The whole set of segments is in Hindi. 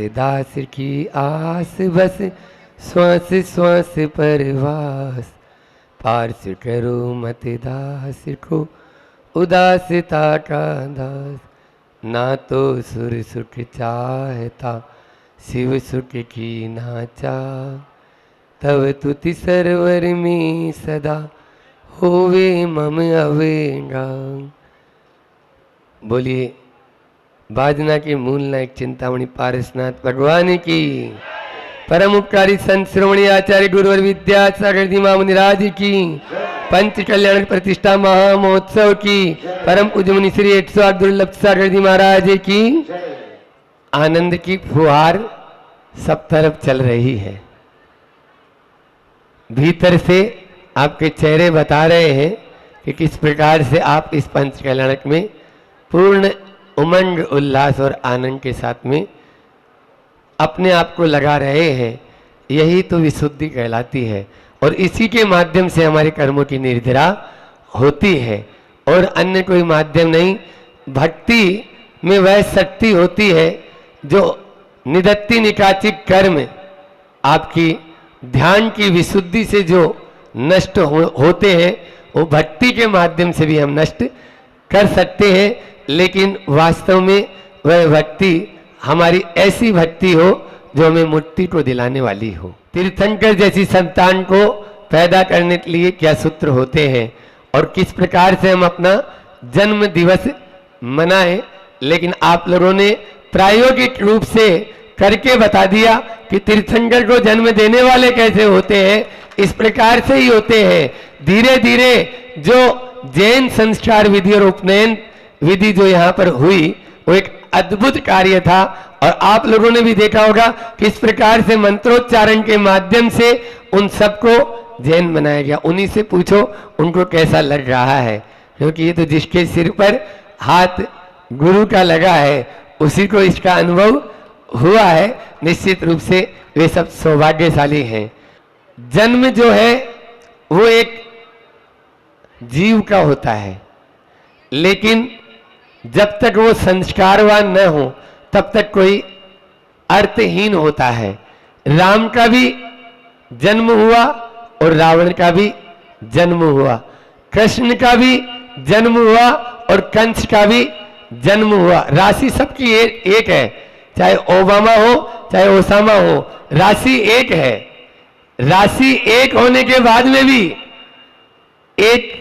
दास की आस बस श्वास श्वास परवास, पार्स करो मत दास को उदासता का दास। ना तो सुर सुख चाहता शिव सुख की ना चाह, तब तुति सरवर में सदा होवे मम अवेगा। बोलिए बाजना के मूल नायक चिंतामणि पारसनाथ भगवान की, परम उपकारी संत श्रोमणी आचार्य गुरुवर विद्यासागर जी महामुनिराज की, पंच कल्याण प्रतिष्ठा महामहोत्सव की, परम पूज्य मुनि श्री 108 दुर्लभ सागर जी महाराज की आनंद की फुहार सब तरफ चल रही है। भीतर से आपके चेहरे बता रहे हैं कि किस प्रकार से आप इस पंच कल्याणक में पूर्ण उमंग उल्लास और आनंद के साथ में अपने आप को लगा रहे हैं। यही तो विशुद्धि कहलाती है और इसी के माध्यम से हमारे कर्मों की निर्जरा होती है और अन्य कोई माध्यम नहीं। भक्ति में वह शक्ति होती है जो निदत्ति निकाचिक कर्म आपकी ध्यान की विशुद्धि से जो नष्ट होते हैं, वो भक्ति के माध्यम से भी हम नष्ट कर सकते हैं। लेकिन वास्तव में वह भक्ति हमारी ऐसी भक्ति हो जो हमें मुक्ति को दिलाने वाली हो। तीर्थंकर जैसी संतान को पैदा करने के लिए क्या सूत्र होते हैं और किस प्रकार से हम अपना जन्म दिवस मनाएं, लेकिन आप लोगों ने प्रायोगिक रूप से करके बता दिया कि तीर्थंकर को जन्म देने वाले कैसे होते हैं। इस प्रकार से ही होते हैं। धीरे धीरे जो जैन संस्कार विधि और उपनयन विधि जो यहाँ पर हुई वो एक अद्भुत कार्य था और आप लोगों ने भी देखा होगा किस प्रकार से मंत्रोच्चारण के माध्यम से उन सबको जैन बनाया गया। उन्हीं से पूछो उनको कैसा लग रहा है, क्योंकि ये तो जिसके सिर पर हाथ गुरु का लगा है उसी को इसका अनुभव हुआ है। निश्चित रूप से वे सब सौभाग्यशाली हैं। जन्म जो है वो एक जीव का होता है, लेकिन जब तक वो संस्कारवान न हो तब तक कोई अर्थहीन होता है। राम का भी जन्म हुआ और रावण का भी जन्म हुआ, कृष्ण का भी जन्म हुआ और कंस का भी जन्म हुआ। राशि सबकी एक है, चाहे ओबामा हो चाहे ओसामा हो, राशि एक है। राशि एक होने के बाद में भी एक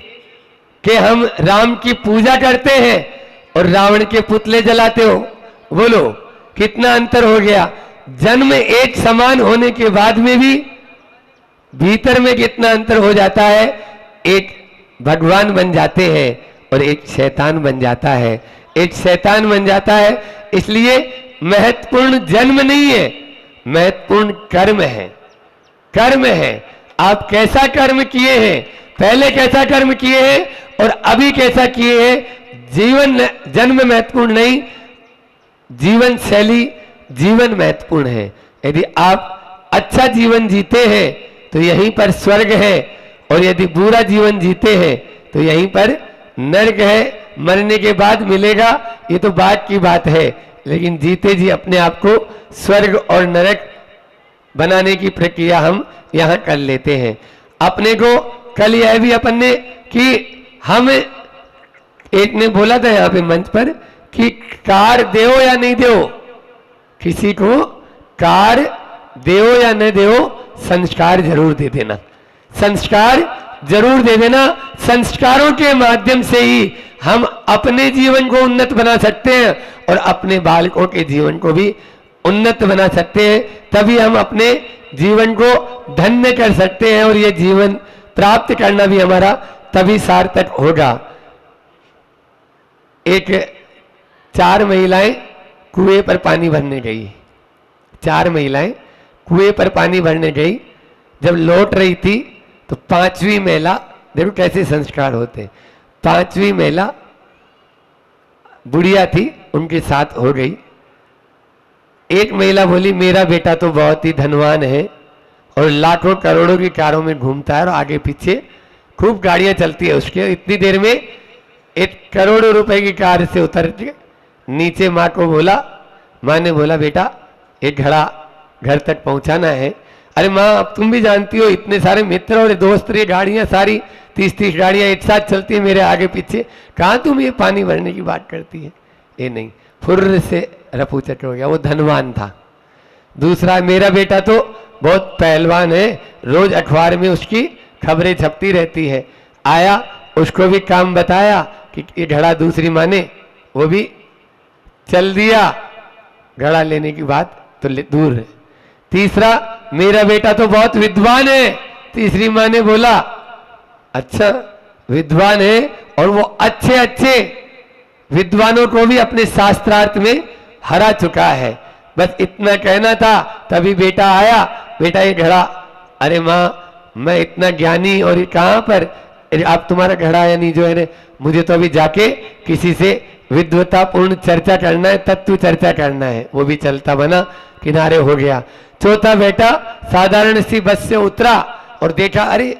के हम राम की पूजा करते हैं और रावण के पुतले जलाते हो। बोलो कितना अंतर हो गया। जन्म एक समान होने के बाद में भी भीतर में कितना अंतर हो जाता है। एक भगवान बन जाते हैं और एक शैतान बन जाता है, एक शैतान बन जाता है। इसलिए महत्वपूर्ण जन्म नहीं है, महत्वपूर्ण कर्म है। कर्म है, आप कैसा कर्म किए हैं, पहले कैसा कर्म किए हैं और अभी कैसा किए हैं। जीवन जन्म महत्वपूर्ण नहीं, जीवन शैली जीवन महत्वपूर्ण है। यदि आप अच्छा जीवन जीते हैं तो यहीं पर स्वर्ग है और यदि बुरा जीवन जीते हैं तो यहीं पर नरक है। मरने के बाद मिलेगा ये तो बात की बात है, लेकिन जीते जी अपने आप को स्वर्ग और नरक बनाने की प्रक्रिया हम यहाँ कर लेते हैं। अपने को कल यह भी अपन ने कि हम एक ने बोला था यहाँ पे मंच पर कि कार देओ या नहीं देओ, किसी को कार देओ या न देओ, संस्कार जरूर दे देना, संस्कार जरूर दे देना। संस्कारों के माध्यम से ही हम अपने जीवन को उन्नत बना सकते हैं और अपने बालकों के जीवन को भी उन्नत बना सकते हैं। तभी हम अपने जीवन को धन्य कर सकते हैं और ये जीवन प्राप्त करना भी हमारा तभी सार्थक होगा। एक 4 महिलाएं कुएं पर पानी भरने गई, 4 महिलाएं कुएं पर पानी भरने गई। जब लौट रही थी तो 5वीं महिला, देखो कैसे संस्कार होते, 5वीं महिला बुढ़िया थी, उनके साथ हो गई। एक महिला बोली मेरा बेटा तो बहुत ही धनवान है और लाखों करोड़ों की कारों में घूमता है और आगे पीछे खूब गाड़ियां चलती है उसके। इतनी देर में 1 करोड़ रुपए की कार से उतर के नीचे माँ को बोला, माँ ने बोला बेटा एक घड़ा घर तक पहुंचाना है। अरे माँ अब तुम भी जानती हो इतने सारे मित्र और दोस्त, ये गाड़ियां सारी 30-30 गाड़ियां एक साथ चलती है मेरे आगे पीछे, कहाँ तुम ये पानी भरने की बात करती है। ये नहीं, फुर्र से रफू चट हो गया। वो धनवान था। दूसरा मेरा बेटा तो बहुत पहलवान है, रोज अखबार में उसकी खबरें छपती रहती है। आया, उसको भी काम बताया कि ये घड़ा दूसरी माँ ने वो भी चल दिया। घड़ा लेने की बात तो दूर है। तीसरा मेरा बेटा तो बहुत विद्वान है। तीसरी माँ ने बोला अच्छा विद्वान है, और वो अच्छे अच्छे विद्वानों को भी अपने शास्त्रार्थ में हरा चुका है। बस इतना कहना था, तभी बेटा आया। बेटा ये घड़ा, अरे माँ मैं इतना ज्ञानी और ये कहाँ पर, आप तुम्हारा घड़ा या नहीं जो है, मुझे तो अभी जाके किसी से विद्वतापूर्ण चर्चा करना है, तत्व चर्चा करना है। वो भी चलता बना, किनारे हो गया। चौथा बेटा साधारण सी बस से उतरा और देखा अरे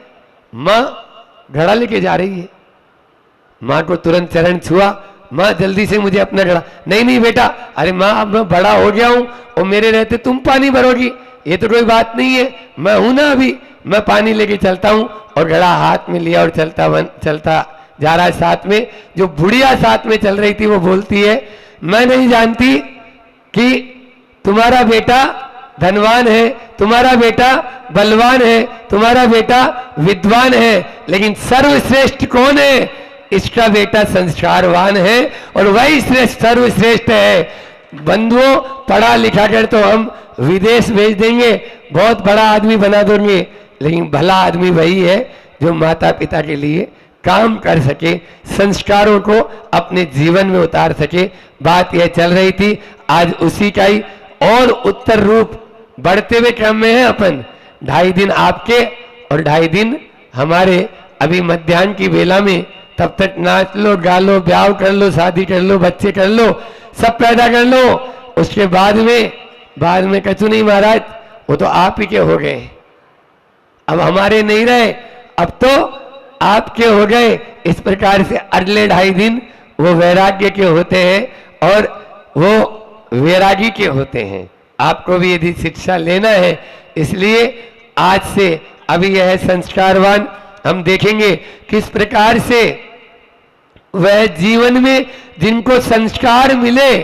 माँ घड़ा लेके जा रही है। माँ को तुरंत चरण छुआ, माँ जल्दी से मुझे अपना घड़ा। नहीं नहीं बेटा, अरे माँ अब मैं बड़ा हो गया हूं और मेरे रहते तुम पानी भरोगी, ये तो कोई बात नहीं है, मैं हूं ना अभी, मैं पानी लेके चलता हूं। और घड़ा हाथ में लिया और चलता जा रहा है। साथ में जो बुढ़िया साथ में चल रही थी वो बोलती है मैं नहीं जानती कि तुम्हारा बेटा धनवान है, तुम्हारा बेटा बलवान है, तुम्हारा बेटा विद्वान है, लेकिन सर्वश्रेष्ठ कौन है? इसका बेटा संस्कारवान है और वही श्रेष्ठ सर्वश्रेष्ठ है। बंधुओं पढ़ा लिखा कर तो हम विदेश भेज देंगे, बहुत बड़ा आदमी बना देंगे, लेकिन भला आदमी वही है जो माता पिता के लिए काम कर सके, संस्कारों को अपने जीवन में उतार सके। बात यह चल रही थी, आज उसी का ही और उत्तर रूप बढ़ते हुए क्रम में है। अपन 2.5 दिन आपके और 2.5 दिन हमारे अभी मध्याह्न की बेला में, तब तक नाच लो, गा लो, ब्याह कर लो, शादी कर लो, बच्चे कर लो, सब पैदा कर लो। उसके बाद में कछु नहीं महाराज, वो तो आप ही के हो गए, अब हमारे नहीं रहे, अब तो आपके हो गए। इस प्रकार से अगले 2.5 दिन वो वैराग्य के होते हैं और वो वैरागी के होते हैं। आपको भी यदि शिक्षा लेना है, इसलिए आज से अभी यह संस्कारवान हम देखेंगे किस प्रकार से वह जीवन में जिनको संस्कार मिले,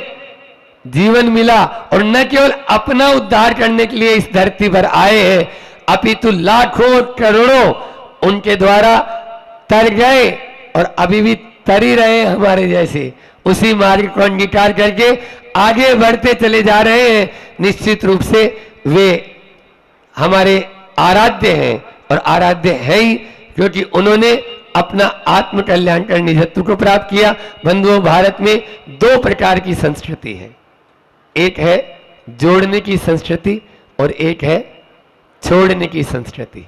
जीवन मिला, और न केवल अपना उद्धार करने के लिए इस धरती पर आए हैं, अपितु लाखों करोड़ों उनके द्वारा तर गए और अभी भी तरी रहे हमारे जैसे, उसी मार्ग को अंगीकार करके आगे बढ़ते चले जा रहे हैं। निश्चित रूप से वे हमारे आराध्य हैं, और आराध्य है ही क्योंकि उन्होंने अपना आत्म कल्याण कर निजत्व को प्राप्त किया। बंधुओं, भारत में 2 प्रकार की संस्कृति है, एक है जोड़ने की संस्कृति और एक है छोड़ने की संस्कृति।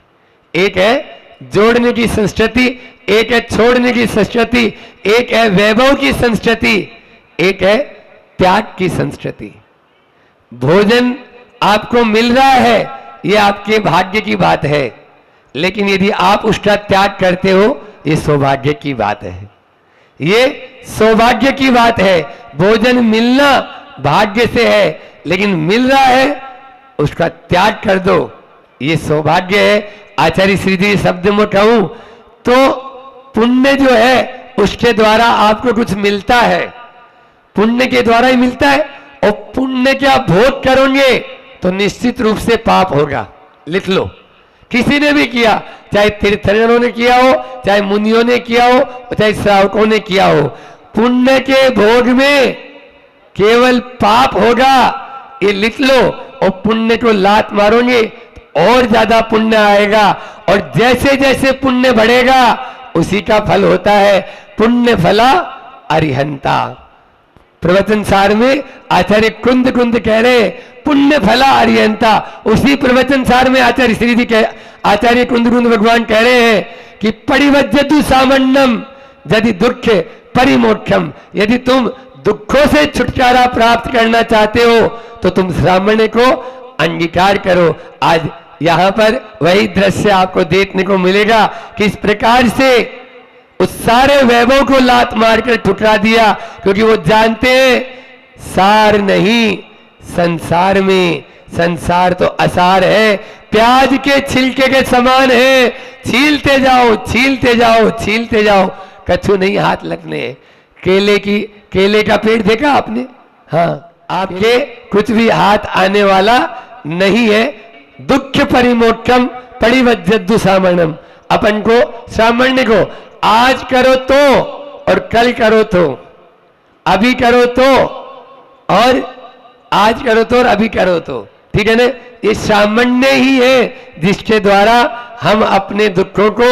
एक है जोड़ने की संस्कृति, एक है छोड़ने की संस्कृति, एक है वैभव की संस्कृति, एक है त्याग की संस्कृति। भोजन आपको मिल रहा है, ये आपके भाग्य की बात है, लेकिन यदि आप उसका त्याग करते हो, ये सौभाग्य की बात है, ये सौभाग्य की बात है। भोजन मिलना भाग्य से है, लेकिन मिल रहा है उसका त्याग कर दो, ये सौभाग्य है। आचार्य श्री जी शब्द में कहूं तो पुण्य जो है उसके द्वारा आपको कुछ मिलता है, पुण्य के द्वारा ही मिलता है, और पुण्य क्या भोग करोगे तो निश्चित रूप से पाप होगा। लिख लो, किसी ने भी किया, चाहे तीर्थंकरों ने किया हो, चाहे मुनियों ने किया हो, चाहे श्रावकों ने किया हो, पुण्य के भोग में केवल पाप होगा, ये लिख लो। और पुण्य को लात मारोगे और ज्यादा पुण्य आएगा, और जैसे जैसे पुण्य बढ़ेगा उसी का फल होता है पुण्य फला अरिहंता। प्रवचन सार में आचार्य कुंद कह रहे पुण्य फला अरिहंता। उसी प्रवचन सार में आचार्य श्री जी आचार्य कुंद भगवान कह रहे हैं कि परिवज्जतु सामन्नम यदि दुख परिमोक्षम, यदि तुम दुखों से छुटकारा प्राप्त करना चाहते हो तो तुम सामान्य को अंगीकार करो। आज यहां पर वही दृश्य आपको देखने को मिलेगा, किस प्रकार से उस सारे वैभव को लात मारकर ठुकरा दिया, क्योंकि वो जानते हैं सार नहीं संसार में, संसार तो असार है, प्याज के छिलके के समान है, छीलते जाओ छीलते जाओ छीलते जाओ, कछु नहीं हाथ लगने। केले का पेड़ देखा आपने? हाँ, आपके कुछ भी हाथ आने वाला नहीं है। दुख परिमोक्षम परिवज्जद्दु सामण्यम। अपन को सामान्य को आज करो तो और कल करो तो, अभी करो तो और आज करो तो और अभी करो तो, ठीक है ना? ये सामान्य ही है जिसके द्वारा हम अपने दुखों को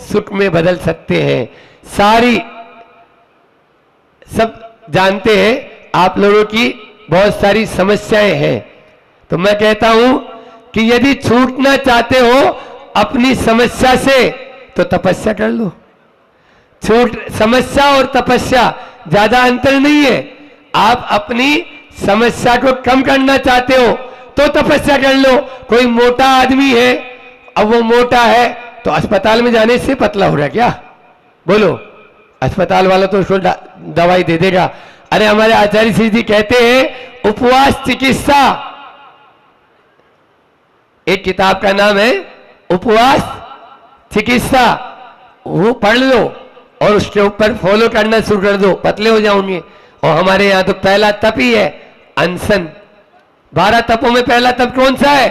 सुख में बदल सकते हैं। सारी सब जानते हैं आप लोगों की बहुत सारी समस्याएं हैं, तो मैं कहता हूं कि यदि छूटना चाहते हो अपनी समस्या से तो तपस्या कर लो। समस्या और तपस्या ज्यादा अंतर नहीं है। आप अपनी समस्या को कम करना चाहते हो तो तपस्या कर लो। कोई मोटा आदमी है, अब वो मोटा है तो अस्पताल में जाने से पतला हो रहा क्या? बोलो, अस्पताल वाला तो उसको दवाई दे देगा। अरे हमारे आचार्य श्री जी कहते हैं उपवास चिकित्सा, एक किताब का नाम है उपवास चिकित्सा, वो पढ़ लो और उसके ऊपर फॉलो करना शुरू कर दो, पतले हो जाओगे। और हमारे यहां तो पहला तप ही है अनशन। 12 तपों में पहला तप कौन सा है?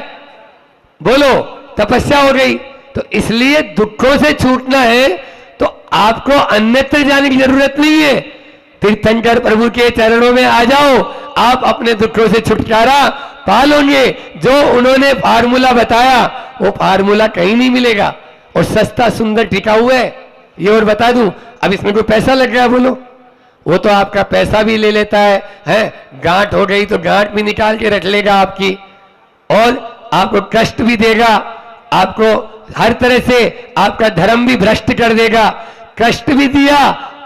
बोलो, तपस्या हो गई। तो इसलिए दुखों से छूटना है तो आपको अन्यत्र जाने की जरूरत नहीं है, तीर्थंकर प्रभु के चरणों में आ जाओ, आप अपने दुखों से छुटकारा पा लोगे। जो उन्होंने फार्मूला बताया वो फार्मूला कहीं नहीं मिलेगा और सस्ता सुंदर टिकाऊ है। ये और बता दूं, अब इसमें कोई पैसा लग गया बोलो? वो तो आपका पैसा भी ले लेता है, गांठ हो गई तो गांठ भी निकाल के रख लेगा आपकी, और आपको कष्ट भी देगा, आपको हर तरह से आपका धर्म भी भ्रष्ट कर देगा। कष्ट भी दिया,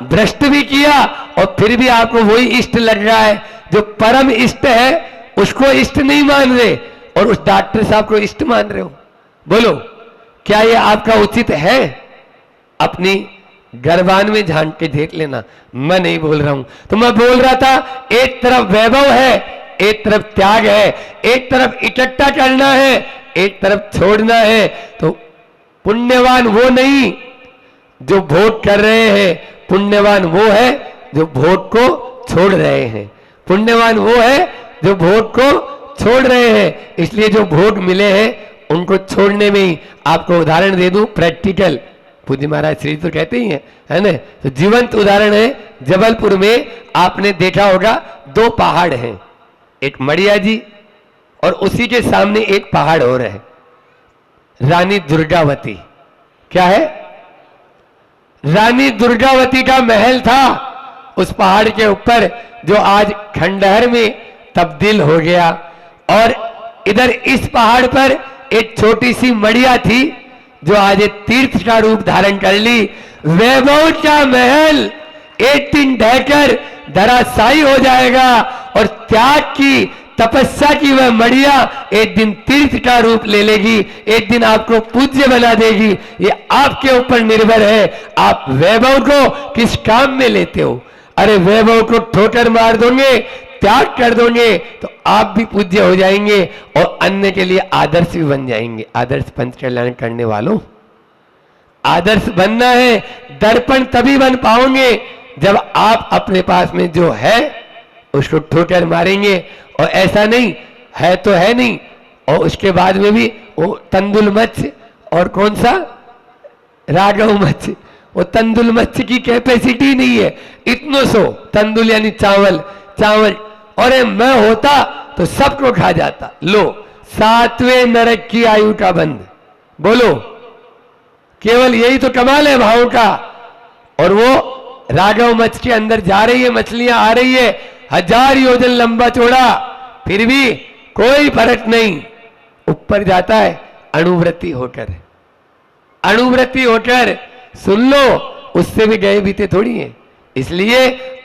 भ्रष्ट भी किया, और फिर भी आपको वही इष्ट लग रहा है। जो परम इष्ट है उसको इष्ट नहीं मान रहे और उस डॉक्टर साहब को इष्ट मान रहे हो। बोलो, क्या ये आपका उचित है? अपनी गर्भान में झांक के देख लेना। मैं नहीं बोल रहा हूं, तो मैं बोल रहा था एक तरफ वैभव है, एक तरफ त्याग है, एक तरफ इकट्ठा करना है, एक तरफ छोड़ना है। तो पुण्यवान वो नहीं जो भोग कर रहे हैं, पुण्यवान वो है जो भोग को छोड़ रहे हैं। पुण्यवान वो है जो भोग को छोड़ रहे हैं। इसलिए जो भोग मिले हैं उनको छोड़ने में ही, आपको उदाहरण दे दूं प्रैक्टिकल, पूज्य महाराज श्री तो कहते ही हैं, है ना? तो जीवंत उदाहरण है, जबलपुर में आपने देखा होगा 2 पहाड़ हैं, एक मड़िया जी और उसी के सामने एक पहाड़ और है, रानी दुर्गावती। क्या है? रानी दुर्गावती का महल था उस पहाड़ के ऊपर, जो आज खंडहर में तब्दील हो गया। और इधर इस पहाड़ पर एक छोटी सी मड़िया थी जो आज एक तीर्थ का रूप धारण कर ली। वैभव का महल एक दिन ढहकर धराशायी हो जाएगा और त्याग की, तपस्या की वह मड़िया एक दिन तीर्थ का रूप ले लेगी, एक दिन आपको पूज्य बना देगी। ये आपके ऊपर निर्भर है, आप वैभव को किस काम में लेते हो। अरे वैभव को ठोकर मार दोगे, त्याग कर दोगे तो आप भी पूज्य हो जाएंगे और अन्य के लिए आदर्श भी बन जाएंगे। आदर्श पंच कल्याण करने वालों, आदर्श बनना है। दर्पण तभी बन पाओगे जब आप अपने पास में जो है उसको ठोकर मारेंगे, और ऐसा नहीं है तो है नहीं, और उसके बाद में भी वो तंदुल मत्स्य और कौन सा राघव मत्स्य, वो तंदुल मत्स्य की कैपेसिटी नहीं है। इतनो सो तंदुल यानी चावल, और मैं होता तो सबको खा जाता। लो, 7वें नरक की आयु का बंद। बोलो, केवल यही तो कमाल है भाव का। और वो राघव मत्स्य के अंदर जा रही है, मछलियां आ रही है, 1000 योजन लंबा चौड़ा, फिर भी कोई फर्क नहीं, ऊपर जाता है अणुव्रति होकर। अणुव्रति होकर, सुन लो, उससे भी गए बीते थोड़ी है। इसलिए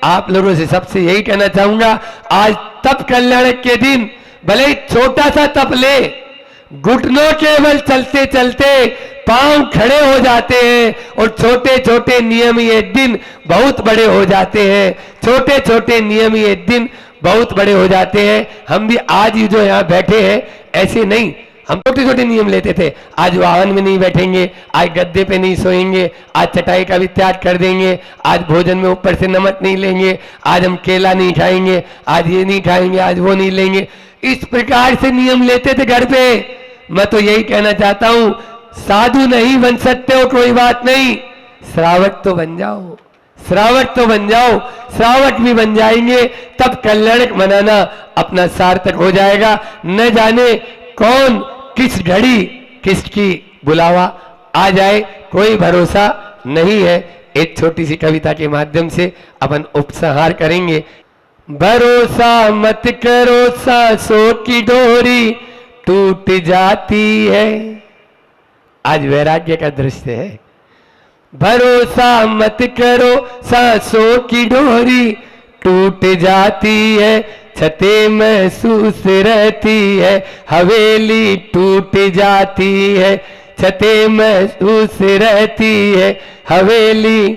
आप लोगों से सबसे यही कहना चाहूंगा, आज तप कल्याण के दिन भले ही छोटा सा तप ले, घुटनों केवल चलते चलते पांव खड़े हो जाते हैं, और छोटे छोटे नियम ही एक दिन बहुत बड़े हो जाते हैं। छोटे छोटे नियम ही एक दिन बहुत बड़े हो जाते हैं। हम भी आज ही जो यहाँ बैठे हैं ऐसे नहीं, हम छोटे छोटे नियम लेते थे। आज वाहन में नहीं बैठेंगे, आज गद्दे पे नहीं सोएंगे, आज चटाई का भी त्याग कर देंगे, आज भोजन में ऊपर से नमक नहीं लेंगे, आज हम केला नहीं खाएंगे, आज ये नहीं खाएंगे, आज वो नहीं लेंगे। इस प्रकार से नियम लेते थे घर पे। मैं तो यही कहना चाहता हूं, साधु नहीं बन सकते हो कोई बात नहीं, श्रावक तो बन जाओ, श्रावक तो बन जाओ। श्रावक भी बन जाएंगे तब कल्याणक मनाना अपना सार्थक हो जाएगा। न जाने कौन किस घड़ी किसकी बुलावा आ जाए, कोई भरोसा नहीं है। एक छोटी सी कविता के माध्यम से अपन उपसंहार करेंगे। भरोसा मत करो, सांसों की डोरी टूट जाती है। आज वैराग्य का दृश्य है। भरोसा मत करो, सांसों की डोरी टूट जाती है, छतें महसूस रहती है, हवेली टूट जाती है, छतें महसूस रहती है, हवेली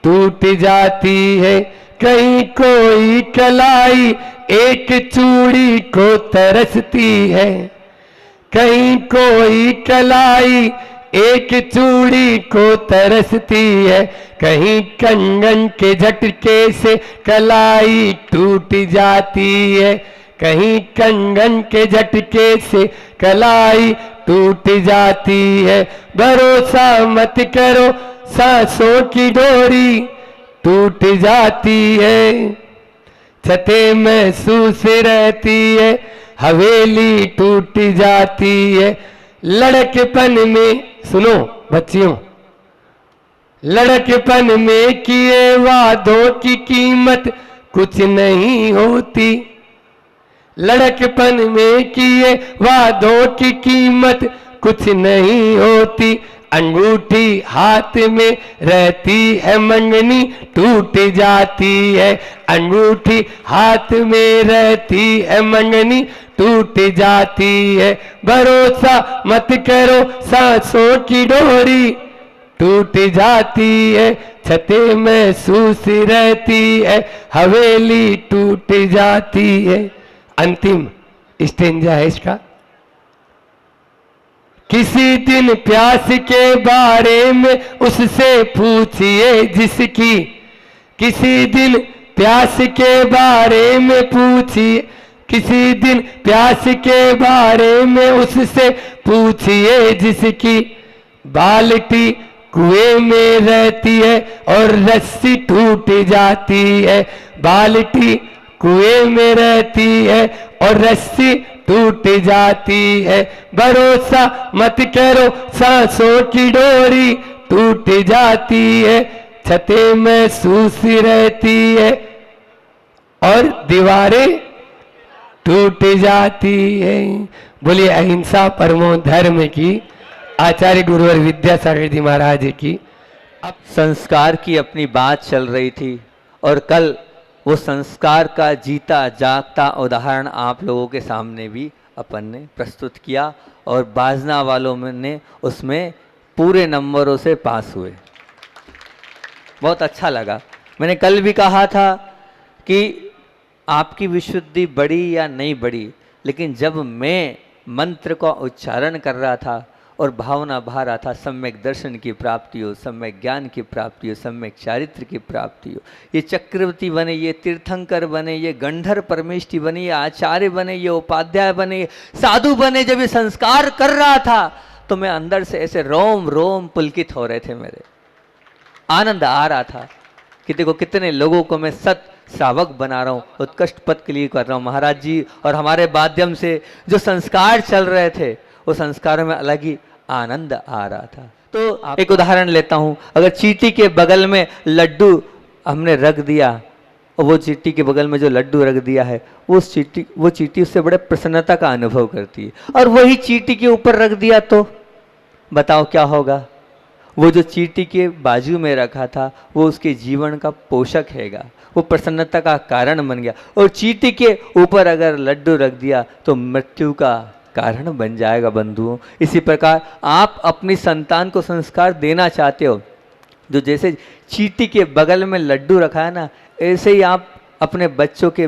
टूट जाती है। कहीं कोई कलाई एक चूड़ी को तरसती है, कहीं कोई कलाई एक चूड़ी को तरसती है, कहीं कंगन के झटके से कलाई टूट जाती है, कहीं कंगन के झटके से कलाई टूट जाती है। भरोसा मत करो, सांसों की डोरी टूट जाती है, छतें महसूस रहती है, हवेली टूट जाती है। लड़कपन में, सुनो बच्चियों, लड़कपन में किए वादों की कीमत कुछ नहीं होती, लड़कपन में किए वादों की कीमत कुछ नहीं होती। अंगूठी हाथ में रहती है, मंगनी टूट जाती है, अंगूठी हाथ में रहती है, मंगनी टूट जाती है। भरोसा मत करो, सांसों की डोरी टूट जाती है, छतें महसूस रहती है, हवेली टूट जाती है। अंतिम स्टेंजा है इसका। किसी दिन प्यास के बारे में उससे पूछिए जिसकी, किसी दिन प्यास के बारे में पूछिए, किसी दिन प्यास के बारे में उससे पूछिए जिसकी, बाल्टी कुएं में रहती है और रस्सी टूट जाती है, बाल्टी कुएं में रहती है और रस्सी टूट जाती है। भरोसा मत करो, सांसों की डोरी टूट जाती है, छतें महसूस रहती है और दीवारें टूट जाती है। बोलिए अहिंसा परमो धर्म की, आचार्य गुरुवर विद्यासागर जी महाराज की। अब संस्कार की अपनी बात चल रही थी और कल वो संस्कार का जीता जागता उदाहरण आप लोगों के सामने भी अपन ने प्रस्तुत किया और बाजना वालों ने उसमें पूरे नंबरों से पास हुए। बहुत अच्छा लगा। मैंने कल भी कहा था कि आपकी विशुद्धि बढ़ी या नहीं बढ़ी, लेकिन जब मैं मंत्र का उच्चारण कर रहा था और भावना बहा रहा था, सम्यक दर्शन की प्राप्ति हो, सम्यक ज्ञान की प्राप्ति हो, सम्यक चारित्र की प्राप्ति हो, ये चक्रवर्ती बने, ये तीर्थंकर बने, ये गंधर परमेष्टि बने, ये आचार्य बने, ये उपाध्याय बने, ये साधु बने, जब ये संस्कार कर रहा था तो मैं अंदर से ऐसे रोम रोम पुलकित हो रहे थे, मेरे आनंद आ रहा था कि देखो कितने लोगों को मैं सत श्रावक बना रहा हूँ, उत्कृष्ट पद के लिए कर रहा हूँ। महाराज जी और हमारे माध्यम से जो संस्कार चल रहे थे, वो संस्कारों में अलग ही आनंद आ रहा था। तो एक उदाहरण लेता हूँ, अगर चींटी के बगल में लड्डू हमने रख दिया और वो चींटी के बगल में जो लड्डू रख दिया है, वो चींटी उससे बड़े प्रसन्नता का अनुभव करती है, और वही चींटी के ऊपर रख दिया तो बताओ क्या होगा। वो जो चींटी के बाजू में रखा था वो उसके जीवन का पोषक हैगा, वो प्रसन्नता का कारण बन गया। और चींटी के ऊपर अगर लड्डू रख दिया तो मृत्यु का कारण बन जाएगा बंधुओं। इसी प्रकार आप अपनी संतान को संस्कार देना चाहते हो, जो जैसे चींटी के बगल में लड्डू रखा है ना, ऐसे ही आप अपने बच्चों के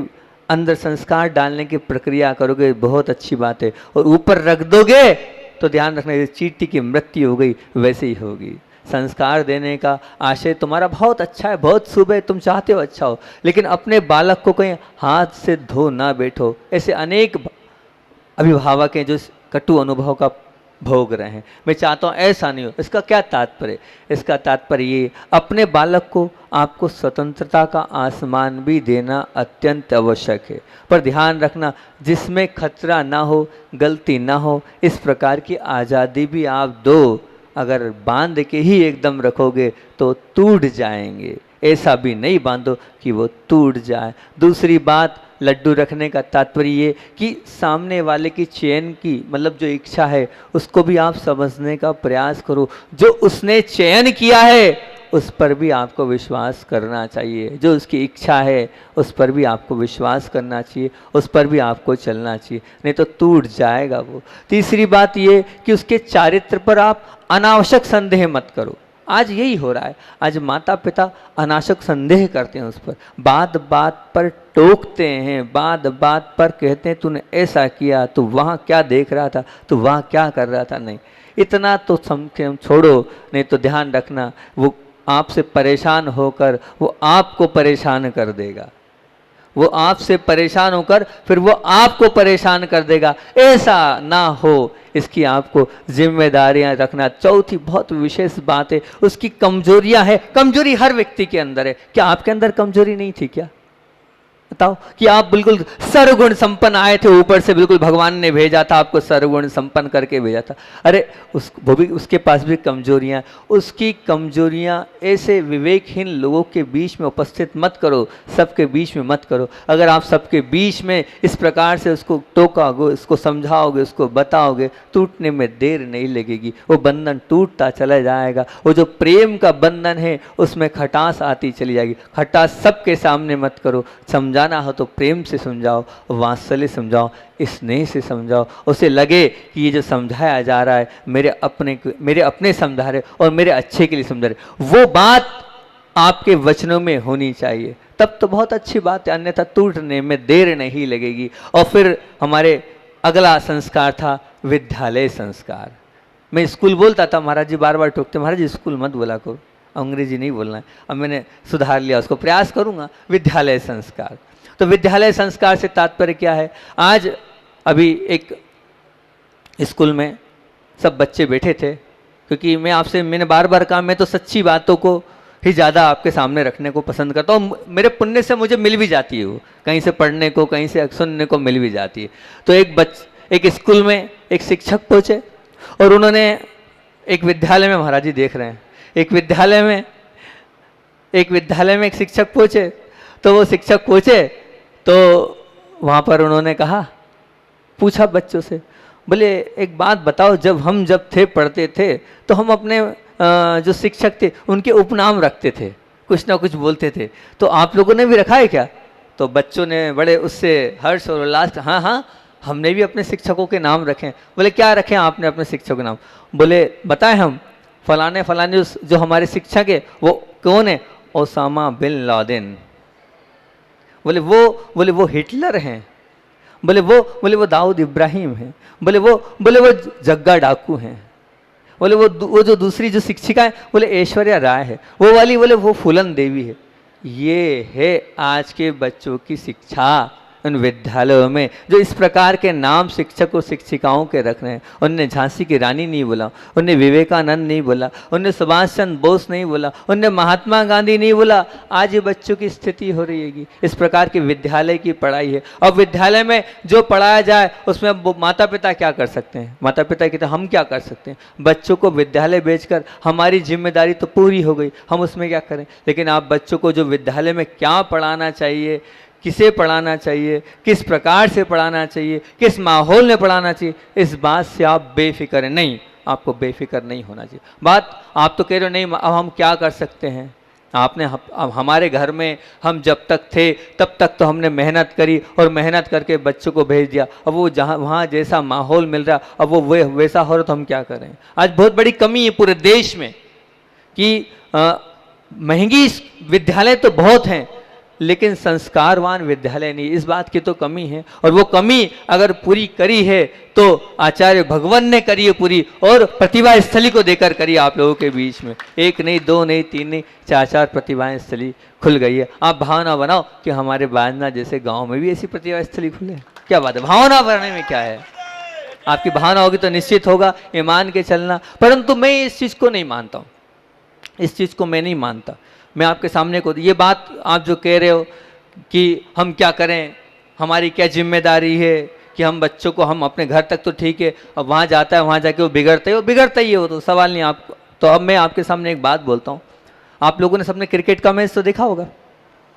अंदर संस्कार डालने की प्रक्रिया करोगे बहुत अच्छी बात है, और ऊपर रख दोगे तो ध्यान रखना, जैसे चींटी की मृत्यु हो गई वैसे ही होगी। संस्कार देने का आशय तुम्हारा बहुत अच्छा है, बहुत शुभ है, तुम चाहते हो अच्छा हो, लेकिन अपने बालक को कहीं हाथ से धो ना बैठो। ऐसे अनेक अभिभावक हैं जो कटु अनुभव का भोग रहे हैं। मैं चाहता हूँ ऐसा नहीं हो। इसका क्या तात्पर्य? इसका तात्पर्य ये, अपने बालक को आपको स्वतंत्रता का आसमान भी देना अत्यंत आवश्यक है, पर ध्यान रखना जिसमें खतरा ना हो, गलती ना हो, इस प्रकार की आज़ादी भी आप दो। अगर बांध के ही एकदम रखोगे तो टूट जाएंगे, ऐसा भी नहीं बांधो कि वो टूट जाए। दूसरी बात, लड्डू रखने का तात्पर्य ये कि सामने वाले की चयन की मतलब जो इच्छा है उसको भी आप समझने का प्रयास करो। जो उसने चयन किया है उस पर भी आपको विश्वास करना चाहिए, जो उसकी इच्छा है उस पर भी आपको विश्वास करना चाहिए, उस पर भी आपको चलना चाहिए, नहीं तो टूट जाएगा वो। तीसरी बात ये कि उसके चारित्र पर आप अनावश्यक संदेह मत करो। आज यही हो रहा है, आज माता पिता अनावश्यक संदेह करते हैं उस पर, बात बात पर टोकते हैं, बात बात पर कहते हैं तूने ऐसा किया, तू वहाँ क्या देख रहा था, तू वहाँ क्या कर रहा था। नहीं, इतना तो छोड़ो, नहीं तो ध्यान रखना वो आपसे परेशान होकर वो आपको परेशान कर देगा, वो आपसे परेशान होकर फिर वो आपको परेशान कर देगा। ऐसा ना हो, इसकी आपको जिम्मेदारियां रखना। चौथी बहुत विशेष बात है, उसकी कमजोरियां है। कमजोरी हर व्यक्ति के अंदर है। क्या आपके अंदर कमजोरी नहीं थी क्या? बताओ कि आप बिल्कुल सर्वगुण संपन्न आए थे, ऊपर से बिल्कुल भगवान ने भेजा था, आपको सर्वगुण संपन्न करके भेजा था। अरे वो भी, उसके पास भी कमजोरियां। उसकी कमजोरियां ऐसे विवेकहीन लोगों के बीच में उपस्थित मत करो, सबके बीच में मत करो। अगर आप सबके बीच में इस प्रकार से उसको टोकोगे, उसको समझाओगे, उसको बताओगे, टूटने में देर नहीं लगेगी, वो बंधन टूटता चला जाएगा। वो जो प्रेम का बंधन है उसमें खटास आती चली जाएगी। खटास सबके सामने मत करो, समझाना हो तो प्रेम से समझाओ, वात्सल्य समझाओ, स्नेह से समझाओ। उसे लगे कि ये जो समझाया जा रहा है मेरे अपने समझा रहे और मेरे अच्छे के लिए समझा रहे, वो बात आपके वचनों में होनी चाहिए, तब तो बहुत अच्छी बात है, अन्यथा टूटने में देर नहीं लगेगी। और फिर हमारे अगला संस्कार था विद्यालय संस्कार। मैं स्कूल बोलता था, महाराज जी बार बार टोकते, महाराज जी स्कूल मत बोला करो, अंग्रेजी नहीं बोलना है। अब मैंने सुधार लिया, उसको प्रयास करूंगा। विद्यालय संस्कार, तो विद्यालय संस्कार से तात्पर्य क्या है? आज अभी एक स्कूल में सब बच्चे बैठे थे, क्योंकि मैंने बार बार कहा मैं तो सच्ची बातों को ही ज़्यादा आपके सामने रखने को पसंद करता हूँ। मेरे पुण्य से मुझे मिल भी जाती है, वो कहीं से पढ़ने को, कहीं से सुनने को मिल भी जाती है। तो एक स्कूल में एक शिक्षक पहुँचे और उन्होंने एक विद्यालय में, महाराज जी देख रहे हैं, एक विद्यालय में एक शिक्षक पहुँचे। तो वो शिक्षक पहुँचे तो वहाँ पर उन्होंने पूछा बच्चों से, बोले एक बात बताओ, जब पढ़ते थे तो हम अपने जो शिक्षक थे उनके उपनाम रखते थे, कुछ ना कुछ बोलते थे, तो आप लोगों ने भी रखा है क्या? तो बच्चों ने बड़े उससे हर्ष और उल्लास, हाँ हाँ हमने भी अपने शिक्षकों के नाम रखे। बोले क्या रखे आपने अपने शिक्षकों के नाम? बोले बताएं हम, फलाने फलाने जो हमारे शिक्षक है वो कौन है? Osama bin Laden. बोले वो हिटलर हैं। बोले वो दाऊद इब्राहिम हैं। बोले वो जग्गा डाकू हैं। बोले वो जो दूसरी जो शिक्षिका है, बोले ऐश्वर्या राय है। वो वाली बोले वो फूलन देवी है। ये है आज के बच्चों की शिक्षा उन विद्यालयों में, जो इस प्रकार के नाम शिक्षक और शिक्षिकाओं के रख रहे हैं। उनने झांसी की रानी नहीं बोला, उनने विवेकानंद नहीं बोला, उनने सुभाष चंद्र बोस नहीं बोला, उनने महात्मा गांधी नहीं बोला। आज ये बच्चों की स्थिति हो रही है, इस प्रकार की विद्यालय की पढ़ाई है। और विद्यालय में जो पढ़ाया जाए उसमें माता पिता क्या कर सकते हैं? माता पिता कहते हैं हम क्या कर सकते हैं? बच्चों को विद्यालय भेजकर हमारी जिम्मेदारी तो पूरी हो गई, हम उसमें क्या करें? लेकिन आप बच्चों को जो विद्यालय में क्या पढ़ाना चाहिए, किसे पढ़ाना चाहिए, किस प्रकार से पढ़ाना चाहिए, किस माहौल में पढ़ाना चाहिए, इस बात से आप बेफिक्र हैं। नहीं, आपको बेफिक्र नहीं होना चाहिए। बात आप तो कह रहे हो नहीं अब हम क्या कर सकते हैं? अब हमारे घर में हम जब तक थे तब तक तो हमने मेहनत करी और मेहनत करके बच्चों को भेज दिया। अब वो वहाँ जैसा माहौल मिल रहा, अब वो वैसा हो रहा तो हम क्या करें? आज बहुत बड़ी कमी है पूरे देश में कि महंगी विद्यालय तो बहुत हैं, लेकिन संस्कारवान विद्यालय नहीं। इस बात की तो कमी है, और वो कमी अगर पूरी करी है तो आचार्य भगवान ने करी है पूरी, और प्रतिभा स्थली को देकर करी आप लोगों के बीच में। एक नहीं, दो नहीं, तीन नहीं, चार चार प्रतिभा स्थली खुल गई है। आप भावना बनाओ कि हमारे बाजना जैसे गांव में भी ऐसी प्रतिभा स्थली खुले। क्या बात है, भावना बनाने में क्या है। आपकी भावना होगी तो निश्चित होगा, ये मान के चलना। परंतु मैं इस चीज़ को नहीं मानता हूँ, इस चीज़ को मैं नहीं मानता। मैं आपके सामने को ये बात आप जो कह रहे हो कि हम क्या करें, हमारी क्या जिम्मेदारी है कि हम बच्चों को, हम अपने घर तक तो ठीक है, अब वहाँ जाता है, वहाँ जाके वो बिगड़ता ही है, वो तो सवाल नहीं आप। तो अब मैं आपके सामने एक बात बोलता हूँ। आप लोगों ने सबने क्रिकेट का मैच तो देखा होगा,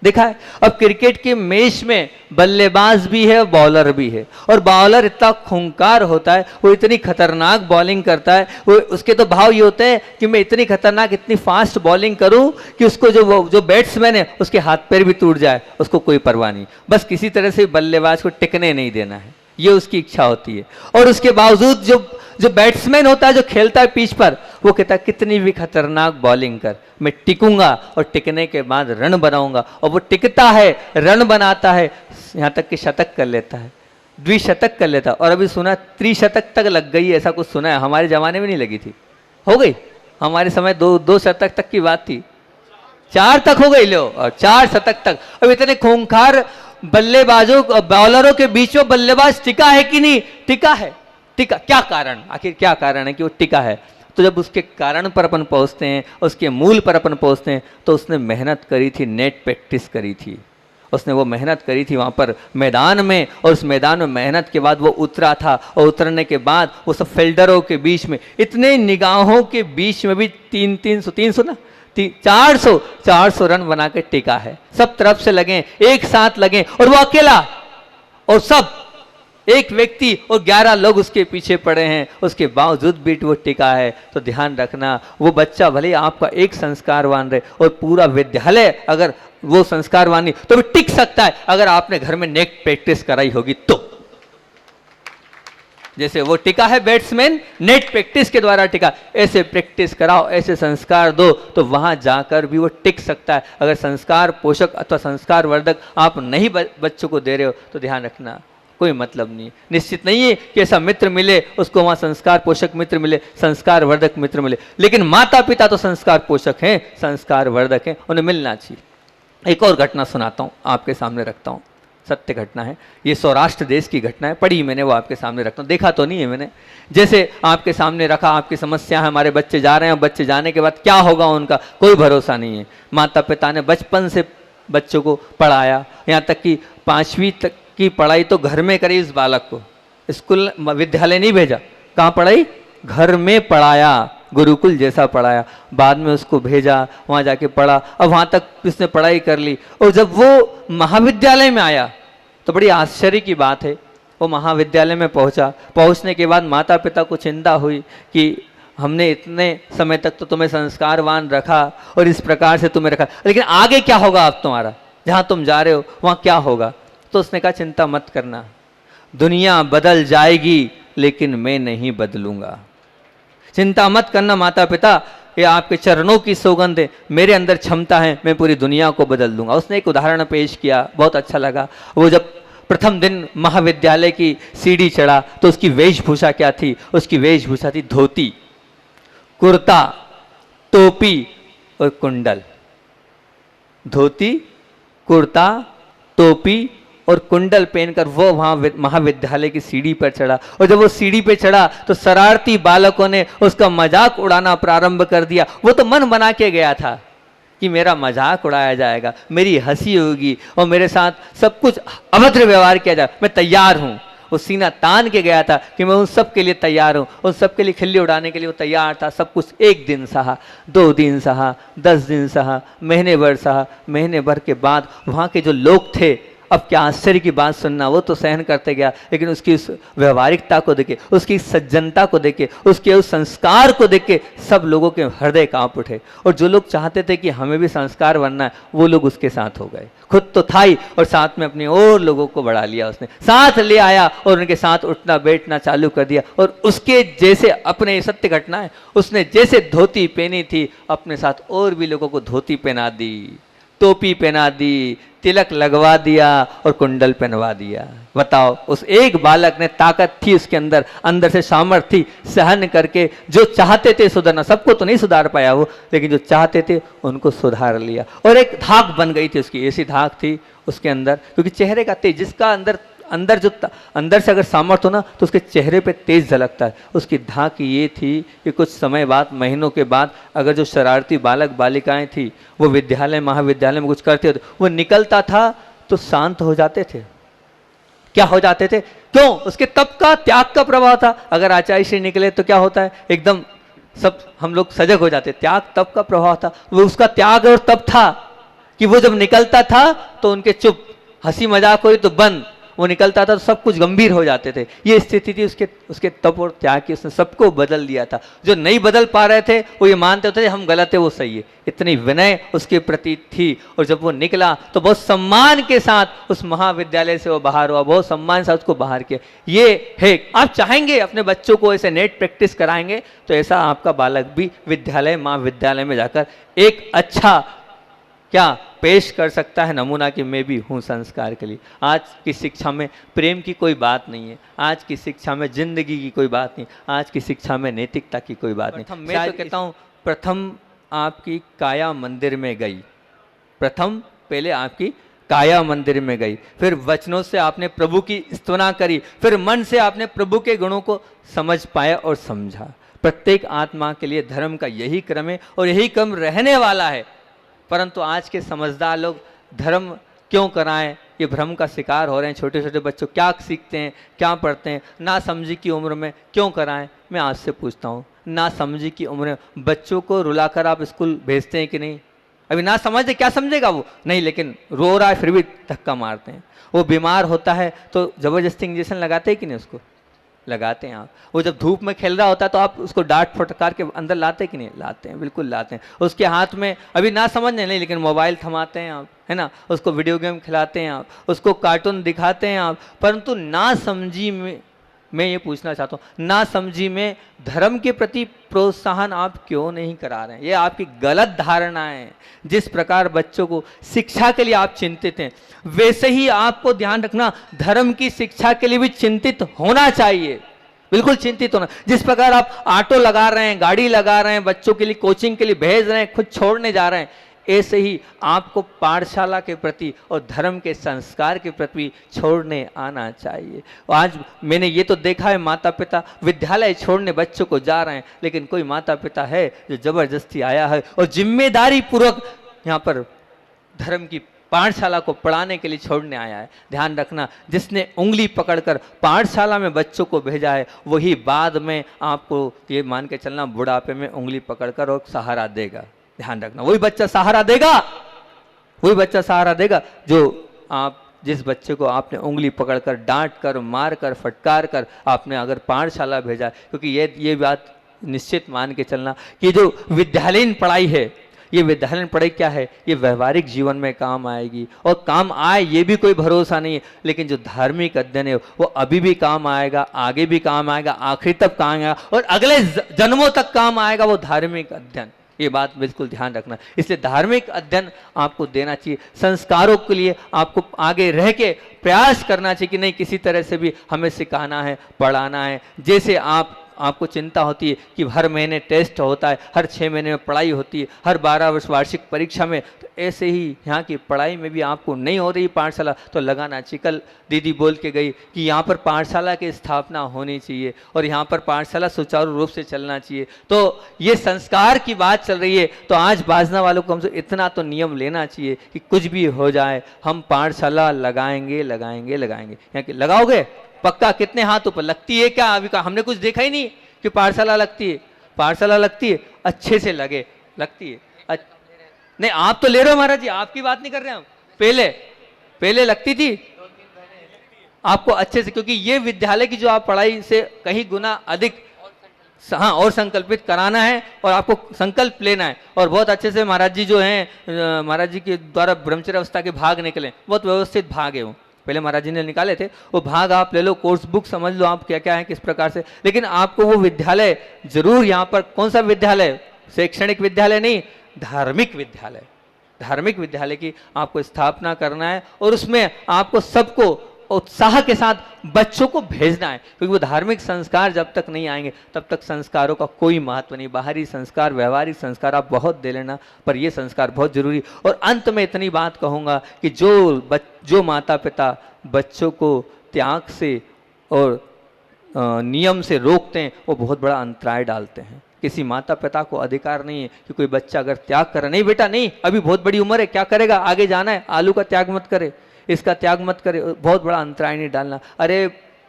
देखा है। अब क्रिकेट के मैच में बल्लेबाज भी है, बॉलर भी है, और बॉलर इतना खूंखार होता है, वो इतनी खतरनाक बॉलिंग करता है, वो उसके तो भाव ये होते हैं कि मैं इतनी खतरनाक, इतनी फास्ट बॉलिंग करूं कि उसको जो बैट्समैन है उसके हाथ पैर भी टूट जाए, उसको कोई परवाह नहीं, बस किसी तरह से बल्लेबाज को टिकने नहीं देना है, ये उसकी इच्छा होती है। और उसके बावजूद जो बैट्समैन होता है, जो खेलता है पिच पर, वो कहता है कितनी भी खतरनाक बॉलिंग कर, मैं टिकूंगा और टिकने के बाद रन बनाऊंगा। और वो टिकता है, रन बनाता है, यहाँ तक कि शतक कर लेता है, द्विशतक कर लेता है। और अभी सुना त्रिशतक तक लग गई, ऐसा कुछ सुना है। हमारे जमाने में नहीं लगी थी, हो गई। हमारे समय दो शतक तक की बात थी, 4 तक हो गई लो, और 4 शतक तक। अब इतने खूंखार बल्लेबाजों, बॉलरों के बीच में बल्लेबाज टिका है कि नहीं टिका है? टिका। क्या कारण, आखिर क्या कारण है कि वो टिका है? तो जब उसके कारण पर अपन पहुंचते हैं, उसके मूल पर अपन पहुंचते हैं, तो उसने मेहनत करी थी, नेट प्रैक्टिस करी थी, उसने वो मेहनत करी थी वहाँ पर मैदान में। और उस मैदान में मेहनत के बाद वो उतरा था, और उतरने के बाद वो सब फील्डरों के बीच में, इतने निगाहों के बीच में भी 300 ना 400 रन बना के टिका है। सब तरफ से लगे, एक साथ लगे, और वो अकेला, और सब एक व्यक्ति और 11 लोग उसके पीछे पड़े हैं, उसके बावजूद भी वो टिका है। तो ध्यान रखना, वो बच्चा भले आपका एक संस्कारवान रहे, और पूरा विद्यालय अगर वो संस्कारवान नहीं, तो भी टिक सकता है अगर आपने घर में नेट प्रैक्टिस कराई होगी तो। जैसे वो टिका है बैट्समैन, नेट प्रैक्टिस के द्वारा टिका, ऐसे प्रैक्टिस कराओ, ऐसे संस्कार दो, तो वहां जाकर भी वो टिक सकता है। अगर संस्कार पोषक अथवा संस्कार वर्धक आप नहीं बच्चों को दे रहे हो, तो ध्यान रखना कोई मतलब नहीं। निश्चित नहीं है कि ऐसा मित्र मिले, उसको वहां संस्कार पोषक मित्र मिले, संस्कार वर्धक मित्र मिले, लेकिन माता पिता तो संस्कार पोषक हैं, संस्कार वर्धक हैं, उन्हें मिलना चाहिए। एक और घटना सुनाता हूँ, आपके सामने रखता हूँ, सत्य घटना है ये, सौराष्ट्र देश की घटना है, पढ़ी मैंने, वो आपके सामने रखता हूँ, देखा तो नहीं है मैंने। जैसे आपके सामने रखा, आपकी समस्या है, हमारे बच्चे जा रहे हैं, बच्चे जाने के बाद क्या होगा उनका कोई भरोसा नहीं है। माता पिता ने बचपन से बच्चों को पढ़ाया, यहाँ तक कि 5वीं तक की पढ़ाई तो घर में करी, इस बालक को स्कूल विद्यालय नहीं भेजा, कहाँ पढ़ाई? घर में पढ़ाया, गुरुकुल जैसा पढ़ाया, बाद में उसको भेजा, वहाँ जाके पढ़ा, अब वहाँ तक उसने पढ़ाई कर ली। और जब वो महाविद्यालय में आया तो बड़ी आश्चर्य की बात है, वो महाविद्यालय में पहुँचा, पहुँचने के बाद माता पिता को चिंता हुई कि हमने इतने समय तक तो तुम्हें संस्कारवान रखा और इस प्रकार से तुम्हें रखा, लेकिन आगे क्या होगा अब तुम्हारा, जहाँ तुम जा रहे हो वहाँ क्या होगा? तो उसने कहा चिंता मत करना, दुनिया बदल जाएगी लेकिन मैं नहीं बदलूंगा। चिंता मत करना माता पिता, ये आपके चरणों की सौगंध है, मेरे अंदर क्षमता है, मैं पूरी दुनिया को बदल दूंगा। उसने एक उदाहरण पेश किया, बहुत अच्छा लगा। वो जब प्रथम दिन महाविद्यालय की सीढ़ी चढ़ा तो उसकी वेशभूषा क्या थी? उसकी वेशभूषा थी धोती, कुर्ता, टोपी और कुंडल। धोती, कुर्ता, टोपी और कुंडल पहनकर वो वहाँ महाविद्यालय की सीढ़ी पर चढ़ा। और जब वो सीढ़ी पे चढ़ा तो शरारती बालकों ने उसका मजाक उड़ाना प्रारंभ कर दिया। वो तो मन बना के गया था कि मेरा मजाक उड़ाया जाएगा, मेरी हंसी होगी और मेरे साथ सब कुछ अभद्र व्यवहार किया जाए, मैं तैयार हूँ। वो सीना तान के गया था कि मैं उन सब के लिए तैयार हूँ, उन सब के लिए खिल्ली उड़ाने के लिए वो तैयार था। सब कुछ 1 दिन सहा, 2 दिन सहा, 10 दिन सहा, महीने भर सहा। महीने भर के बाद वहाँ के जो लोग थे, अब क्या आश्चर्य की बात सुनना, वो तो सहन करते गया, लेकिन उसकी उस व्यवहारिकता को देखे, उसकी सज्जनता को देखे, उसके उस संस्कार को देख के सब लोगों के हृदय कांप उठे। और जो लोग चाहते थे कि हमें भी संस्कार बनना है, वो लोग उसके साथ हो गए। खुद तो था ही और साथ में अपने और लोगों को बढ़ा लिया, उसने साथ ले आया और उनके साथ उठना बैठना चालू कर दिया। और उसके जैसे, अपने सत्य घटना है, उसने जैसे धोती पहनी थी अपने साथ और भी लोगों को धोती पहना दी, टोपी पहना दी, तिलक लगवा दिया और कुंडल पहनवा दिया। बताओ, उस एक बालक ने ताकत थी उसके अंदर, अंदर से सामर्थ्य थी, सहन करके जो चाहते थे सुधरना, सबको तो नहीं सुधार पाया वो, लेकिन जो चाहते थे उनको सुधार लिया। और एक धाक बन गई थी उसकी, ऐसी धाक थी उसके अंदर, क्योंकि चेहरे का तेज, जिसका अंदर से अगर सामर्थ्य हो ना तो उसके चेहरे पे तेज झलकता है। उसकी धाक ये थी कि कुछ समय बाद, महीनों के बाद, अगर जो शरारती बालक बालिकाएं थी वो विद्यालय महाविद्यालय में कुछ करते थे, वो निकलता था तो शांत हो जाते थे। क्या हो जाते थे? क्यों? उसके तप का, त्याग का प्रभाव था। अगर आचार्य श्री निकले तो क्या होता है, एकदम सब हम लोग सजग हो जाते। त्याग तप का प्रभाव था, वो उसका त्याग और तप था कि वो जब निकलता था तो उनके चुप, हंसी मजाक हुई तो बंद, वो निकलता था तो सब कुछ गंभीर हो जाते थे। ये स्थिति थी उसके तप और त्याग की, उसने सबको बदल दिया था। जो नहीं बदल पा रहे थे वो ये मानते थे हम गलत है वो सही है, इतनी विनय उसके प्रति थी। और जब वो निकला तो बहुत सम्मान के साथ उस महाविद्यालय से वो बाहर हुआ, बहुत सम्मान से उसको बाहर किया। ये है, आप चाहेंगे अपने बच्चों को ऐसे नेट प्रैक्टिस कराएंगे तो ऐसा आपका बालक भी विद्यालय महाविद्यालय में जाकर एक अच्छा क्या पेश कर सकता है नमूना कि मैं भी हूँ संस्कार के लिए। आज की शिक्षा में प्रेम की कोई बात नहीं है, आज की शिक्षा में जिंदगी की कोई बात नहीं, आज की शिक्षा में नैतिकता की कोई बात नहीं। मैं तो कहता हूँ प्रथम आपकी काया मंदिर में गई, प्रथम पहले आपकी काया मंदिर में गई, फिर वचनों से आपने प्रभु की स्तुति करी, फिर मन से आपने प्रभु के गुणों को समझ पाया और समझा। प्रत्येक आत्मा के लिए धर्म का यही क्रम है और यही क्रम रहने वाला है। परंतु आज के समझदार लोग धर्म क्यों कराएं, ये भ्रम का शिकार हो रहे हैं। छोटे छोटे बच्चों क्या सीखते हैं, क्या पढ़ते हैं, ना समझी की उम्र में क्यों कराएं? मैं आज से पूछता हूँ, ना समझी की उम्र में बच्चों को रुलाकर आप स्कूल भेजते हैं कि नहीं? अभी ना समझते, क्या समझेगा वो? नहीं, लेकिन रो रहा है फिर भी धक्का मारते हैं। वो बीमार होता है तो जबरदस्ती इंजेक्शन लगाते हैं कि नहीं? उसको लगाते हैं आप। वो जब धूप में खेल रहा होता है तो आप उसको डांट फटकार के अंदर लाते कि नहीं? लाते हैं, बिल्कुल लाते हैं। उसके हाथ में अभी ना समझने नहीं, लेकिन मोबाइल थमाते हैं आप, है ना? उसको वीडियो गेम खिलाते हैं आप, उसको कार्टून दिखाते हैं आप। परंतु ना समझी में मैं ये पूछना चाहता हूँ, ना समझी में धर्म के प्रति प्रोत्साहन आप क्यों नहीं करा रहे हैं? ये आपकी गलत धारणा है। जिस प्रकार बच्चों को शिक्षा के लिए आप चिंतित हैं, वैसे ही आपको ध्यान रखना धर्म की शिक्षा के लिए भी चिंतित होना चाहिए, बिल्कुल चिंतित होना। जिस प्रकार आप ऑटो लगा रहे हैं, गाड़ी लगा रहे हैं, बच्चों के लिए कोचिंग के लिए भेज रहे हैं, खुद छोड़ने जा रहे हैं, ऐसे ही आपको पाठशाला के प्रति और धर्म के संस्कार के प्रति छोड़ने आना चाहिए। आज मैंने ये तो देखा है, माता पिता विद्यालय छोड़ने बच्चों को जा रहे हैं, लेकिन कोई माता पिता है जो जबरदस्ती आया है और जिम्मेदारी पूर्वक यहाँ पर धर्म की पाठशाला को पढ़ाने के लिए छोड़ने आया है। ध्यान रखना, जिसने उंगली पकड़कर पाठशाला में बच्चों को भेजा है वही बाद में आपको ये मान के चलना बुढ़ापे में उंगली पकड़कर और सहारा देगा। ध्यान रखना, वही बच्चा सहारा देगा, वही बच्चा सहारा देगा जो आप, जिस बच्चे को आपने उंगली पकड़कर डांट कर, मार कर, फटकार कर आपने अगर पाठशाला भेजा। क्योंकि ये बात निश्चित मान के चलना कि जो विद्यालयीन पढ़ाई है, ये विद्यालयीन पढ़ाई क्या है, ये व्यवहारिक जीवन में काम आएगी और काम आए ये भी कोई भरोसा नहीं है। लेकिन जो धार्मिक अध्ययन है वो अभी भी काम आएगा, आगे भी काम आएगा, आखिरी तक काम आएगा और अगले जन्मों तक काम आएगा वो धार्मिक अध्ययन। ये बात बिल्कुल ध्यान रखना। इसलिए धार्मिक अध्ययन आपको देना चाहिए। संस्कारों के लिए आपको आगे रह के प्रयास करना चाहिए कि नहीं, किसी तरह से भी हमें सिखाना है, पढ़ाना है। जैसे आपको चिंता होती है कि हर महीने टेस्ट होता है, हर 6 महीने में पढ़ाई होती है, हर 12 वर्ष वार्षिक परीक्षा में, तो ऐसे ही यहाँ की पढ़ाई में भी आपको नहीं हो रही पाठशाला तो लगाना चाहिए। कल दीदी बोल के गई कि यहाँ पर पाठशाला की स्थापना होनी चाहिए और यहाँ पर पाठशाला सुचारू रूप से चलना चाहिए। तो ये संस्कार की बात चल रही है, तो आज बाजना वालों को हमसे इतना तो नियम लेना चाहिए कि कुछ भी हो जाए हम पाठशाला लगाएंगे लगाएंगे लगाएंगे। यहाँ के लगाओगे पक्का? कितने हाथ ऊपर? लगती है क्या? अभी का हमने कुछ देखा ही नहीं कि पाठशाला लगती है। पाठशाला लगती है, अच्छे से लगे, लगती है। नहीं, आप तो ले रहे हो महाराज जी, आपकी बात नहीं कर रहे हम। पहले लगती थी आपको अच्छे से, क्योंकि ये विद्यालय की जो आप पढ़ाई से कहीं गुना अधिक हाँ और संकल्पित कराना है और आपको संकल्प लेना है। और बहुत अच्छे से महाराज जी जो हैं, महाराज जी के द्वारा ब्रह्मचर्य अवस्था के भाग निकले, बहुत व्यवस्थित भाग है वो। पहले महाराज जी ने निकाले थे वो भाग, आप ले लो, कोर्स बुक समझ लो आप क्या क्या है किस प्रकार से। लेकिन आपको वो विद्यालय जरूर, यहाँ पर कौन सा विद्यालय, शैक्षणिक विद्यालय नहीं, धार्मिक विद्यालय, धार्मिक विद्यालय की आपको स्थापना करना है और उसमें आपको सबको उत्साह के साथ बच्चों को भेजना है, क्योंकि वो धार्मिक संस्कार जब तक नहीं आएंगे तब तक संस्कारों का कोई महत्व नहीं। बाहरी संस्कार, व्यवहारिक संस्कार आप बहुत दे लेना, पर ये संस्कार बहुत जरूरी। और अंत में इतनी बात कहूँगा कि जो माता पिता बच्चों को त्याग से और नियम से रोकते हैं वो बहुत बड़ा अंतराय डालते हैं। किसी माता पिता को अधिकार नहीं है कि कोई बच्चा अगर त्याग करे, नहीं बेटा नहीं, अभी बहुत बड़ी उम्र है, क्या करेगा, आगे जाना है, आलू का त्याग मत करे, इसका त्याग मत करे, बहुत बड़ा अंतराय नहीं डालना। अरे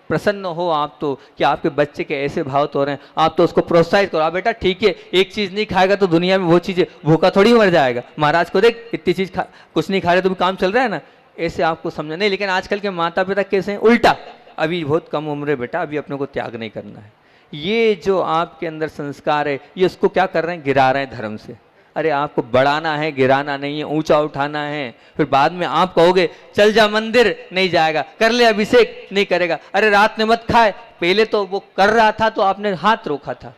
प्रसन्न हो आप तो कि आपके बच्चे के ऐसे भाव तो हो रहे हैं, आप तो उसको प्रोत्साहित करो, बेटा ठीक है, एक चीज़ नहीं खाएगा तो दुनिया में वो चीज़ भूखा थोड़ी मर जाएगा, महाराज को देख इतनी चीज़ कुछ नहीं खा रहे तो भी काम चल रहा है ना, ऐसे आपको समझना नहीं। लेकिन आजकल के माता पिता कैसे हैं, उल्टा, अभी बहुत कम उम्र है बेटा, अभी अपने को त्याग नहीं करना है। ये जो आपके अंदर संस्कार है ये उसको क्या कर रहे हैं, गिरा रहे हैं धर्म से। अरे आपको बढ़ाना है, गिराना नहीं है, ऊंचा उठाना है। फिर बाद में आप कहोगे चल जा मंदिर, नहीं जाएगा, कर ले अभिषेक, नहीं करेगा, अरे रात में मत खाए, पहले तो वो कर रहा था तो आपने हाथ रोका था,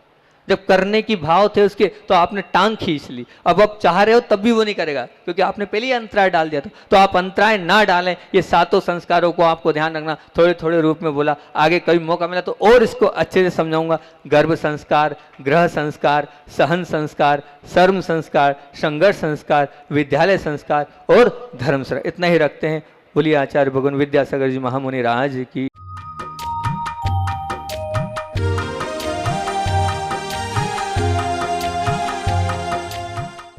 जब करने की भाव थे उसके तो आपने टांग खींच ली, अब चाह रहे हो तब भी वो नहीं करेगा क्योंकि आपने पहले ही अंतराय डाल दिया था। तो आप अंतराय ना डालें, ये सातों संस्कारों को आपको ध्यान रखना। थोड़े थोड़े रूप में बोला, आगे कभी मौका मिला तो और इसको अच्छे से समझाऊंगा। गर्भ संस्कार, ग्रह संस्कार, सहन संस्कार, सर्म संस्कार, संघर्ष संस्कार, विद्यालय संस्कार और धर्म संस्कार, इतना ही रखते हैं। बोलिए आचार्य भगवान विद्यासागर जी महामुनि राज की।